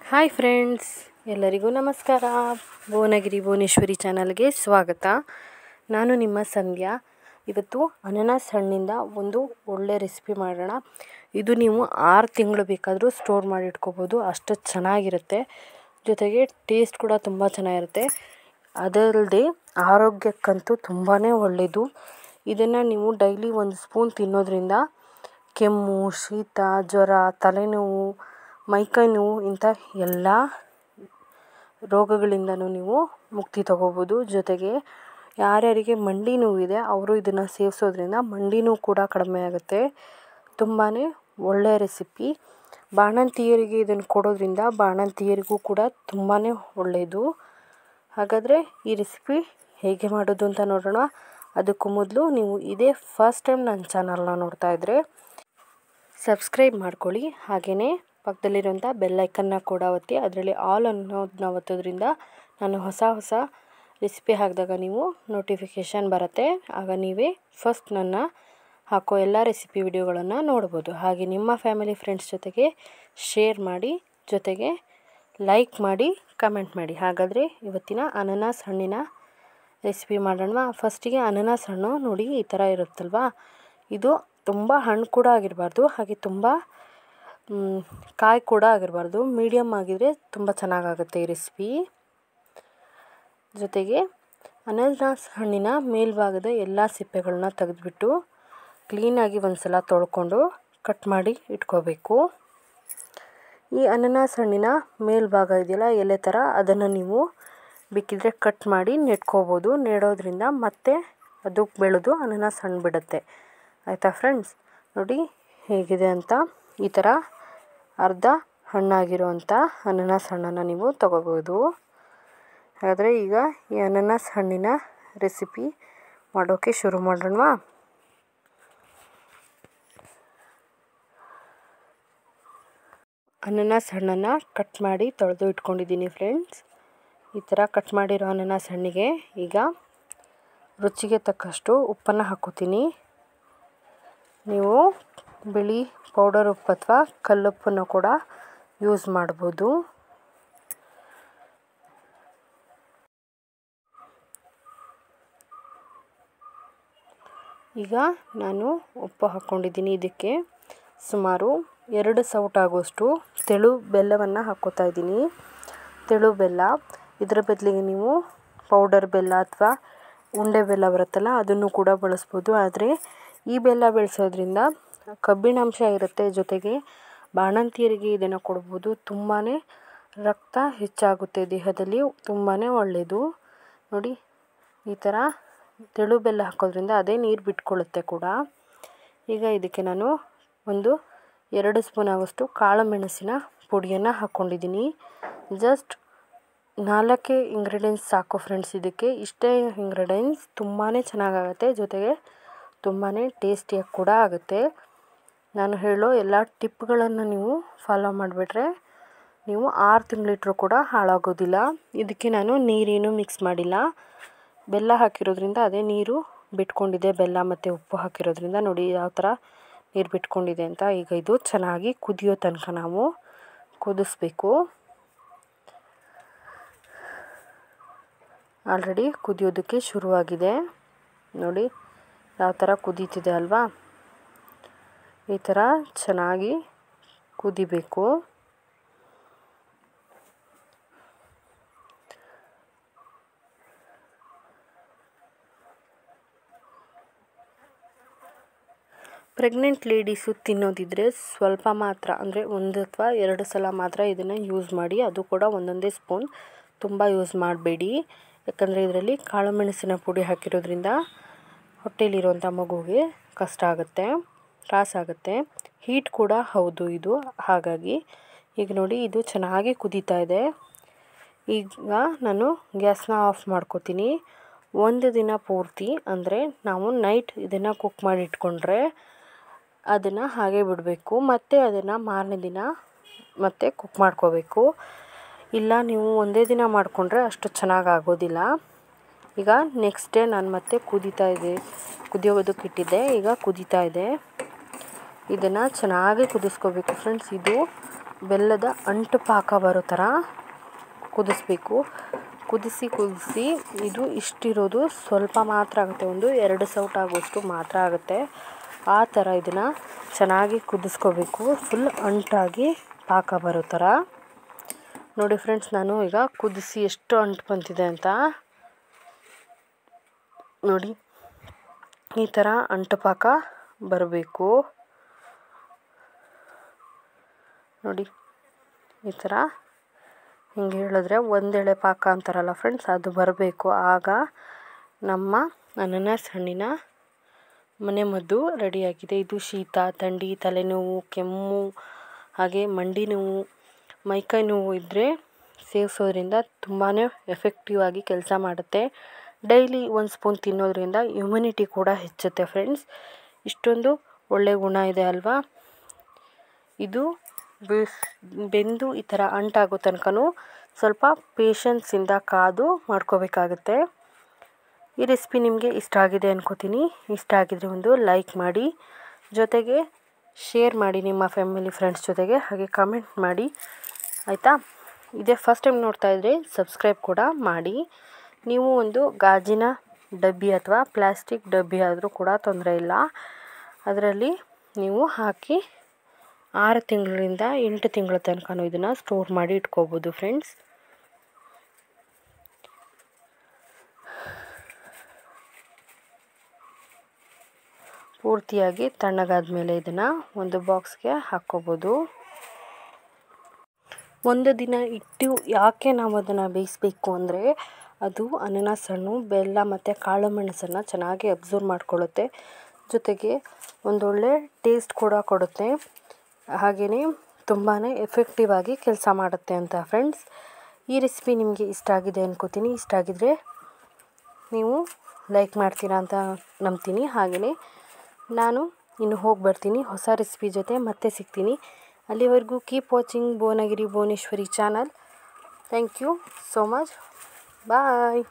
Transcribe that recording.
Hi friends, ಎಲ್ಲರಿಗೂ ನಮಸ್ಕಾರ. ಭುವನಗಿರಿ ಭುವನೇಶ್ವರಿ ಚಾನಲ್ಗೆ ಸ್ವಾಗತ. ನಾನು ನಿಮ್ಮ ಸಂಧ್ಯಾ. ಇವತ್ತು ಅನಾನಸ್ ಹಣ್ಣಿಂದ ಒಂದು ಒಳ್ಳೆ ರೆಸಿಪಿ ಮಾಡೋಣ. ಇದು ನೀವು 6 ತಿಂಗಳು ಬೇಕಾದರೂ ಸ್ಟೋರ್ ಮಾಡಿ ಇಟ್ಕೋಬೋದು, ಅಷ್ಟು ಚೆನ್ನಾಗಿರುತ್ತೆ. ಜೊತೆಗೆ ಟೇಸ್ಟ್ ಕೂಡ ತುಂಬ ಚೆನ್ನಾಗಿರುತ್ತೆ. ಅದಲ್ಲದೆ ಆರೋಗ್ಯಕ್ಕಂತೂ ತುಂಬಾ ಒಳ್ಳೆಯದು. ಇದನ್ನು ನೀವು ಡೈಲಿ 1 ಸ್ಪೂನ್ ತಿನ್ನೋದ್ರಿಂದ ಕೆಮ್ಮು, ಶೀತ, ಜ್ವರ, ತಲೆನೋವು, ಮೈಕೈ ನೋವು ಇಂಥ ಎಲ್ಲ ರೋಗಗಳಿಂದನೂ ನೀವು ಮುಕ್ತಿ ತಗೋಬೋದು. ಜೊತೆಗೆ ಯಾರ್ಯಾರಿಗೆ ಮಂಡಿ ನೋವಿದೆ ಅವರು ಇದನ್ನು ಸೇವಿಸೋದ್ರಿಂದ ಮಂಡಿ ನೋವು ಕೂಡ ಕಡಿಮೆ ಆಗುತ್ತೆ. ತುಂಬಾ ಒಳ್ಳೆಯ ರೆಸಿಪಿ. ಬಾಣಂತಿಯರಿಗೆ ಇದನ್ನು ಕೊಡೋದ್ರಿಂದ ಬಾಣಂತಿಯರಿಗೂ ಕೂಡ ತುಂಬಾ ಒಳ್ಳೆಯದು. ಹಾಗಾದರೆ ಈ ರೆಸಿಪಿ ಹೇಗೆ ಮಾಡೋದು ಅಂತ ನೋಡೋಣ. ಅದಕ್ಕೂ ಮೊದಲು ನೀವು ಇದೇ ಫಸ್ಟ್ ಟೈಮ್ ನನ್ನ ಚಾನಲ್ನ ನೋಡ್ತಾ ಇದ್ದರೆ ಸಬ್ಸ್ಕ್ರೈಬ್ ಮಾಡ್ಕೊಳ್ಳಿ. ಹಾಗೆಯೇ ಪಕ್ಕದಲ್ಲಿರುವಂಥ ಬೆಲ್ಲೈಕನ್ನ ಕೂಡ ಒತ್ತಿ, ಅದರಲ್ಲಿ ಆಲ್ ಅನ್ನೋದನ್ನ ಒತ್ತೋದ್ರಿಂದ ನಾನು ಹೊಸ ರೆಸಿಪಿ ಹಾಕಿದಾಗ ನೀವು ನೋಟಿಫಿಕೇಷನ್ ಬರುತ್ತೆ. ಆಗ ನೀವೇ ಫಸ್ಟ್ ನನ್ನ ಹಾಕೋ ಎಲ್ಲ ರೆಸಿಪಿ ವಿಡಿಯೋಗಳನ್ನು ನೋಡ್ಬೋದು. ಹಾಗೆ ನಿಮ್ಮ ಫ್ಯಾಮಿಲಿ ಫ್ರೆಂಡ್ಸ್ ಜೊತೆಗೆ ಶೇರ್ ಮಾಡಿ, ಜೊತೆಗೆ ಲೈಕ್ ಮಾಡಿ, ಕಮೆಂಟ್ ಮಾಡಿ. ಹಾಗಾದರೆ ಇವತ್ತಿನ ಅನಾನಸ್ ಹಣ್ಣಿನ ರೆಸಿಪಿ ಮಾಡೋಣ. ಫಸ್ಟಿಗೆ ಅನಾನಸ್ ಹಣ್ಣು ನೋಡಿ ಈ ಥರ ಇರುತ್ತಲ್ವ, ಇದು ತುಂಬ ಹಣ್ಣು ಕೂಡ ಆಗಿರಬಾರ್ದು, ಹಾಗೆ ತುಂಬ ಕಾಯಿ ಕೂಡ ಆಗಿರಬಾರ್ದು. ಮೀಡಿಯಮ್ ಆಗಿದ್ರೆ ತುಂಬ ಚೆನ್ನಾಗಾಗುತ್ತೆ ಈ ರೆಸಿಪಿ. ಜೊತೆಗೆ ಅನಾನಸ್ ಹಣ್ಣಿನ ಮೇಲ್ಭಾಗದ ಎಲ್ಲ ಸಿಪ್ಪೆಗಳನ್ನ ತೆಗೆದುಬಿಟ್ಟು ಕ್ಲೀನಾಗಿ ಒಂದು ಸಲ ತೊಳ್ಕೊಂಡು ಕಟ್ ಮಾಡಿ ಇಟ್ಕೋಬೇಕು. ಈ ಅನಾನಸ್ ಹಣ್ಣಿನ ಮೇಲ್ಭಾಗ ಇದೆಯಲ್ಲ, ಎಲೆ ಥರ, ಅದನ್ನು ನೀವು ಬೇಕಿದ್ರೆ ಕಟ್ ಮಾಡಿ ನೆಟ್ಕೋಬೋದು. ನೆಡೋದ್ರಿಂದ ಮತ್ತೆ ಅದು ಬೆಳೆದು ಅನಾನಸ್ ಹಣ್ಣು ಬಿಡುತ್ತೆ. ಆಯಿತಾ ಫ್ರೆಂಡ್ಸ್? ನೋಡಿ ಹೇಗಿದೆ ಅಂತ. ಈ ಥರ ಅರ್ಧ ಹಣ್ಣಾಗಿರುವಂಥ ಅನಾನಸ್ ಹಣ್ಣನ್ನು ನೀವು ತಗೋಬೋದು. ಹಾಗಾದರೆ ಈಗ ಈ ಅನಾನಸ್ ಹಣ್ಣಿನ ರೆಸಿಪಿ ಮಾಡೋಕ್ಕೆ ಶುರು ಮಾಡೋಣವಾ? ಅನಾನಸ್ ಹಣ್ಣನ್ನು ಕಟ್ ಮಾಡಿ ತೊಳೆದು ಇಟ್ಕೊಂಡಿದ್ದೀನಿ ಫ್ರೆಂಡ್ಸ್. ಈ ಥರ ಕಟ್ ಮಾಡಿರೋ ಅನಾನಸ್ ಹಣ್ಣಿಗೆ ಈಗ ರುಚಿಗೆ ತಕ್ಕಷ್ಟು ಉಪ್ಪನ್ನು ಹಾಕ್ಕೋತೀನಿ. ನೀವು ಬಿಳಿ ಪೌಡರ್ ಉಪ್ಪು ಅಥವಾ ಕಲ್ಲುಪ್ಪನ್ನು ಕೂಡ ಯೂಸ್ ಮಾಡ್ಬೋದು. ಈಗ ನಾನು ಉಪ್ಪು ಹಾಕ್ಕೊಂಡಿದ್ದೀನಿ. ಇದಕ್ಕೆ ಸುಮಾರು 2 ಸೌಟ್ ಆಗುವಷ್ಟು ತೆಳು ಬೆಲ್ಲವನ್ನು ಹಾಕ್ಕೋತಾ ಇದ್ದೀನಿ. ತೆಳು ಬೆಲ್ಲ. ಇದರ ಬದಲಿಗೆ ನೀವು ಪೌಡರ್ ಬೆಲ್ಲ ಅಥವಾ ಉಂಡೆ ಬೆಲ್ಲ ಬರುತ್ತಲ್ಲ, ಅದನ್ನು ಕೂಡ ಬಳಸ್ಬೋದು. ಆದರೆ ಈ ಬೆಲ್ಲ ಬೆಳೆಸೋದ್ರಿಂದ ಕಬ್ಬಿಣಾಂಶ ಇರುತ್ತೆ. ಜೊತೆಗೆ ಬಾಣಂತಿಯರಿಗೆ ಇದನ್ನು ಕೊಡ್ಬೋದು. ತುಂಬಾ ರಕ್ತ ಹೆಚ್ಚಾಗುತ್ತೆ ದೇಹದಲ್ಲಿ, ತುಂಬಾ ಒಳ್ಳೆಯದು. ನೋಡಿ ಈ ಥರ ತೆಳು ಬೆಲ್ಲ ಹಾಕೋದ್ರಿಂದ ಅದೇ ನೀರು ಬಿಟ್ಕೊಳ್ಳುತ್ತೆ ಕೂಡ. ಈಗ ಇದಕ್ಕೆ ನಾನು 2 ಸ್ಪೂನ್ ಆಗೋಷ್ಟು ಕಾಳು ಮೆಣಸಿನ ಪುಡಿಯನ್ನು ಹಾಕ್ಕೊಂಡಿದ್ದೀನಿ. ಜಸ್ಟ್ 4 ಇಂಗ್ರೀಡಿಯೆಂಟ್ಸ್ ಸಾಕು ಫ್ರೆಂಡ್ಸ್. ಇದಕ್ಕೆ ಇಷ್ಟೇ ಇಂಗ್ರೀಡಿಯೆಂಟ್ಸ್ ತುಂಬಾ ಚೆನ್ನಾಗಾಗುತ್ತೆ. ಜೊತೆಗೆ ತುಂಬಾ ಟೇಸ್ಟಿಯಾಗಿ ಕೂಡ ಆಗುತ್ತೆ. ನಾನು ಹೇಳೋ ಎಲ್ಲ ಟಿಪ್ಗಳನ್ನು ನೀವು ಫಾಲೋ ಮಾಡಿಬಿಟ್ರೆ ನೀವು 6 ತಿಂಗಳಿಟ್ಟರೂ ಕೂಡ ಹಾಳಾಗೋದಿಲ್ಲ. ಇದಕ್ಕೆ ನಾನು ನೀರೇನು ಮಿಕ್ಸ್ ಮಾಡಿಲ್ಲ. ಬೆಲ್ಲ ಹಾಕಿರೋದ್ರಿಂದ ಅದೇ ನೀರು ಬಿಟ್ಕೊಂಡಿದೆ. ಬೆಲ್ಲ ಮತ್ತು ಉಪ್ಪು ಹಾಕಿರೋದ್ರಿಂದ ನೋಡಿ ಯಾವ ಥರ ನೀರು ಬಿಟ್ಕೊಂಡಿದೆ ಅಂತ. ಈಗ ಇದು ಚೆನ್ನಾಗಿ ಕುದಿಯೋ ತನಕ ನಾವು ಕುದಿಸ್ಬೇಕು. ಆಲ್ರೆಡಿ ಕುದಿಯೋದಕ್ಕೆ ಶುರುವಾಗಿದೆ. ನೋಡಿ ಯಾವ ಥರ ಕುದೀತಿದೆ ಅಲ್ವಾ? ಈ ಥರ ಚೆನ್ನಾಗಿ ಕುದಿಬೇಕು. ಪ್ರೆಗ್ನೆಂಟ್ ಲೇಡೀಸು ತಿನ್ನೋದಿದ್ರೆ ಸ್ವಲ್ಪ ಮಾತ್ರ, ಅಂದರೆ 1 ಅಥವಾ 2 ಸಲ ಮಾತ್ರ ಇದನ್ನು ಯೂಸ್ ಮಾಡಿ. ಅದು ಕೂಡ ಒಂದೊಂದೇ ಸ್ಪೂನ್, ತುಂಬ ಯೂಸ್ ಮಾಡಬೇಡಿ. ಯಾಕಂದರೆ ಇದರಲ್ಲಿ ಕಾಳು ಮೆಣಸಿನ ಪುಡಿ ಹಾಕಿರೋದ್ರಿಂದ ಹೊಟ್ಟೆಲಿರುವಂಥ ಮಗುವಿಗೆ ಕಷ್ಟ ಆಗುತ್ತೆ, ತ್ರಾಸಾಗುತ್ತೆ. ಹೀಟ್ ಕೂಡ ಹೌದು ಇದು. ಹಾಗಾಗಿ ಈಗ ನೋಡಿ ಇದು ಚೆನ್ನಾಗಿ ಕುದೀತಾ ಇದೆ. ಈಗ ನಾನು ಗ್ಯಾಸ್ನ ಆಫ್ ಮಾಡ್ಕೋತೀನಿ. 1 ದಿನ ಪೂರ್ತಿ, ಅಂದರೆ ನಾವು ನೈಟ್ ಇದನ್ನು ಕುಕ್ ಮಾಡಿ ಇಟ್ಕೊಂಡ್ರೆ ಅದನ್ನು ಹಾಗೆ ಬಿಡಬೇಕು. ಮತ್ತು ಅದನ್ನು ಮಾರನೇ ದಿನ ಮತ್ತೆ ಕುಕ್ ಮಾಡ್ಕೋಬೇಕು. ಇಲ್ಲ ನೀವು ಒಂದೇ ದಿನ ಮಾಡಿಕೊಂಡ್ರೆ ಅಷ್ಟು ಚೆನ್ನಾಗಿ ಆಗೋದಿಲ್ಲ. ಈಗ ನೆಕ್ಸ್ಟ್ ಡೇ ನಾನು ಮತ್ತೆ ಕುದಿಯೋದಕ್ಕೆ ಇಟ್ಟಿದ್ದೆ. ಈಗ ಕುದೀತಾ ಇದೆ. ಇದನ್ನು ಚೆನ್ನಾಗಿ ಕುದಿಸ್ಕೋಬೇಕು ಫ್ರೆಂಡ್ಸ್. ಇದು ಬೆಲ್ಲದ ಅಂಟು ಪಾಕ ಬರೋ ಥರ ಕುದಿಸ್ಬೇಕು. ಕುದಿಸಿ ಇದು ಇಷ್ಟಿರೋದು ಸ್ವಲ್ಪ ಮಾತ್ರ ಆಗುತ್ತೆ, ಒಂದು 2 ಸೌಟ್ ಆಗುವಷ್ಟು ಮಾತ್ರ ಆಗುತ್ತೆ. ಆ ಥರ ಇದನ್ನು ಚೆನ್ನಾಗಿ ಕುದಿಸ್ಕೋಬೇಕು, ಫುಲ್ ಅಂಟಾಗಿ ಪಾಕ ಬರೋ ಥರ. ನೋಡಿ ಫ್ರೆಂಡ್ಸ್, ನಾನು ಈಗ ಕುದಿಸಿ ಎಷ್ಟು ಅಂಟು ಬಂತಿದೆ ಅಂತ ನೋಡಿ. ಈ ಥರ ಅಂಟು ಪಾಕ ಬರಬೇಕು ನೋಡಿ. ಈ ಥರ ಹಿಂಗೆ ಹೇಳಿದ್ರೆ ಒಂದೆಳೆ ಪಾಕ ಅಂತಾರಲ್ಲ ಫ್ರೆಂಡ್ಸ್, ಅದು ಬರಬೇಕು. ಆಗ ನಮ್ಮ ಅನಾನಸ್ ಹಣ್ಣಿನ ಮನೆಮದ್ದು ರೆಡಿಯಾಗಿದೆ. ಇದು ಶೀತ, ಥಂಡಿ, ತಲೆನೋವು, ಕೆಮ್ಮು, ಹಾಗೆ ಮಂಡಿ ನೋವು, ಮೈಕೈ ನೋವು ಇದ್ದರೆ ಸೇವಿಸೋದ್ರಿಂದ ತುಂಬಾ ಎಫೆಕ್ಟಿವ್ ಆಗಿ ಕೆಲಸ ಮಾಡುತ್ತೆ. ಡೈಲಿ 1 ಸ್ಪೂನ್ ತಿನ್ನೋದ್ರಿಂದ ಇಮ್ಯುನಿಟಿ ಕೂಡ ಹೆಚ್ಚುತ್ತೆ ಫ್ರೆಂಡ್ಸ್. ಇಷ್ಟೊಂದು ಒಳ್ಳೆ ಗುಣ ಇದೆ ಅಲ್ವಾ. ಇದು ಬೆಂದು ಈ ಥರ ಅಂಟಾಗೋ ತನಕನೂ ಸ್ವಲ್ಪ ಪೇಷನ್ಸಿಂದ ಕಾದು ಮಾಡ್ಕೋಬೇಕಾಗುತ್ತೆ. ಈ ರೆಸಿಪಿ ನಿಮಗೆ ಇಷ್ಟ ಆಗಿದೆ ಅನ್ಕೋತೀನಿ. ಇಷ್ಟ ಆಗಿದ್ರೆ ಒಂದು ಲೈಕ್ ಮಾಡಿ, ಜೊತೆಗೆ ಶೇರ್ ಮಾಡಿ ನಿಮ್ಮ ಫ್ಯಾಮಿಲಿ ಫ್ರೆಂಡ್ಸ್ ಜೊತೆಗೆ, ಹಾಗೆ ಕಮೆಂಟ್ ಮಾಡಿ ಆಯಿತಾ. ಇದೇ ಫಸ್ಟ್ ಟೈಮ್ ನೋಡ್ತಾ ಇದ್ದರೆ ಸಬ್ಸ್ಕ್ರೈಬ್ ಕೂಡ ಮಾಡಿ. ನೀವು ಒಂದು ಗಾಜಿನ ಡಬ್ಬಿ ಅಥವಾ ಪ್ಲಾಸ್ಟಿಕ್ ಡಬ್ಬಿ ಆದರೂ ಕೂಡ ತೊಂದರೆ ಇಲ್ಲ, ಅದರಲ್ಲಿ ನೀವು ಹಾಕಿ 6 ತಿಂಗಳಿಂದ 8 ತಿಂಗಳ ತನಕ ಇದನ್ನು ಸ್ಟೋರ್ ಮಾಡಿ ಇಟ್ಕೋಬೋದು ಫ್ರೆಂಡ್ಸ್. ಪೂರ್ತಿಯಾಗಿ ತಣ್ಣಗಾದ ಮೇಲೆ ಇದನ್ನು ಒಂದು ಬಾಕ್ಸ್ಗೆ ಹಾಕ್ಕೋಬೋದು. ಒಂದು ದಿನ ಇಟ್ಟು ಯಾಕೆ ನಾವು ಅದನ್ನು ಬೇಯಿಸಬೇಕು ಅಂದರೆ, ಅದು ಅನಾನಸ್ ಹಣ್ಣು, ಬೆಲ್ಲ ಮತ್ತು ಕಾಳು ಮೆಣಸನ್ನು ಚೆನ್ನಾಗಿ ಅಬ್ಸರ್ವ್ ಮಾಡ್ಕೊಳ್ಳುತ್ತೆ. ಜೊತೆಗೆ ಒಂದೊಳ್ಳೆ ಟೇಸ್ಟ್ ಕೂಡ ಕೊಡುತ್ತೆ. ಹಾಗೆಯೇ ತುಂಬಾ ಎಫೆಕ್ಟಿವ್ ಆಗಿ ಕೆಲಸ ಮಾಡುತ್ತೆ ಅಂತ ಫ್ರೆಂಡ್ಸ್. ಈ ರೆಸಿಪಿ ನಿಮಗೆ ಇಷ್ಟ ಆಗಿದೆ ಅನ್ಕೋತೀನಿ. ಇಷ್ಟ ಆಗಿದರೆ ನೀವು ಲೈಕ್ ಮಾಡ್ತೀರಾ ಅಂತ ನಂಬ್ತೀನಿ. ಹಾಗೆಯೇ ನಾನು ಇನ್ನು ಹೋಗಿ ಬರ್ತೀನಿ, ಹೊಸ ರೆಸಿಪಿ ಜೊತೆ ಮತ್ತೆ ಸಿಗ್ತೀನಿ. ಅಲ್ಲಿವರೆಗೂ keep watching Bhuvanagiri Bhuvaneshwari channel. Thank you so much. Bye.